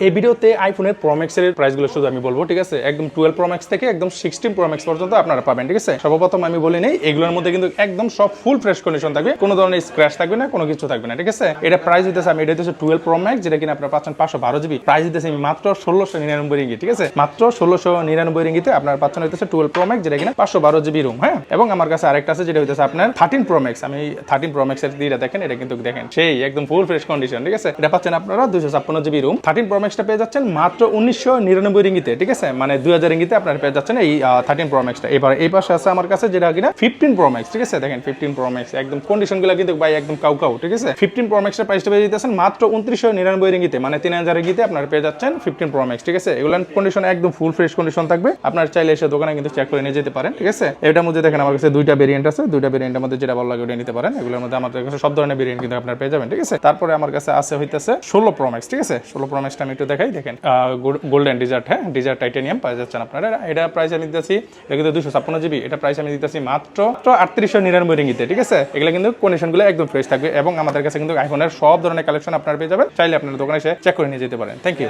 এই ভিডিওতে আইফোনের প্রো ম্যাক্স এর প্রাইসগুলো শুধু আমি বলবো, ঠিক আছে? একদম 12 প্রো ম্যাক্স থেকে একদম 16 প্রো ম্যাক্স পর্যন্ত আপনারা পাবেন, ঠিক আছে? সর্বপ্রথম আমি বলি নেই, এগুলোর মধ্যে কিন্তু একদম সব ফুল ফ্রেশ কন্ডিশন থাকবে, কোনো ধরনের স্ক্র্যাচ থাকবে না, কোনো কিছু থাকবে না, ঠিক আছে? এটা প্রাইস হইতেছে, আমি এটা হচ্ছে 12 প্রো ম্যাক্স, যেটা কিনা আপনারা পাচ্ছেন 512 জিবি। প্রাইস হইতেছে আমি মাত্র 1699 রিঙ্গিত, ঠিক আছে? মাত্র 1699 রিঙ্গিতে আপনারা পাচ্ছেন হইতেছে 12 প্রো ম্যাক্স, যেটা কিনা 512 জিবি রুম, হ্যাঁ? এবং আমার কাছে আরেকটা আছে যেটা হইতেছে আপনার 13 প্রো ম্যাক্স। আমি 13 প্রো ম্যাক্স এর দিটা দেখেন, এটা কিন্তু দেখেন সেই একদম ফুল ফ্রেশ কন্ডিশন, ঠিক আছে? এটা পাচ্ছেন আপনারা 256 জিবি রুম। 13 প্রো ম্যাক্সটা পেয়ে যাচ্ছেন মাত্র 1999 রিঙ্গিতে, ঠিক আছে? মানে 2000 রিঙ্গিতে আপনারা পেয়ে যাচ্ছেন এই 13 প্রো ম্যাক্সটা। এবার এই পাশে আছে আমার কাছে যেটা কিনা 15 প্রো ম্যাক্স, ঠিক আছে? দেখেন 15 প্রো ম্যাক্স একদম কন্ডিশনগুলো কিন্তু ভাই একদম কাউ, ঠিক আছে? 15 প্রো ম্যাক্সের প্রাইসটা পেয়ে যাচ্ছেন মাত্র 2999 রিঙ্গিতে, মানে 3000 রিঙ্গিতে আপনারা পেয়ে যাচ্ছেন 15 প্রো ম্যাক্স, ঠিক আছে? এগুলো কন্ডিশন একদম ফুল ফ্রেশ কন্ডিশন থাকবে। আপনারা চাইলে এসে দোকানে কিন্তু চেক করে নিয়ে যেতে পারেন, ঠিক আছে? এটার মধ্যে দেখেন আমার কাছে দুইটা ভেরিয়েন্ট আছে, দুইটা ভেরিয়েন্টের মধ্যে যেটা ভালো লাগে ওটা নিতে পারেন। এগুলোর মধ্যে আমাদের কাছে সব ধরনের ভেরিয়েন্ট কিন্তু আপনারা পেয়ে যাবেন, ঠিক আছে? তারপরে আমার কাছে আছে হইতেছে 16 প্রো ম্যাক্স, ঠিক আছে? 16 প্রো ম্যাক্সটা আমি একটু দেখাই, দেখেন গোল্ডেন ডিজার্ট, হ্যাঁ, ডিজার্ট টাইটানিয়াম পেয়ে যাচ্ছেন আপনারা। এটা প্রাইস আমি দিতেছি, এটা কিন্তু 256 জিবি, এটা প্রাইস আমি দিতেছি মাত্র 3899 রিঙ্গিতে, ঠিক আছে? এগুলো কিন্তু কন্ডিশনগুলো একদম ফ্রেশ থাকবে এবং আমাদের কাছে কিন্তু আইফোনের সব ধরনের কালেকশন আপনারা পেয়ে যাবেন। চাইলে আপনারা দোকানে এসে চেক করে নিয়ে যেতে পারেন। Thank you.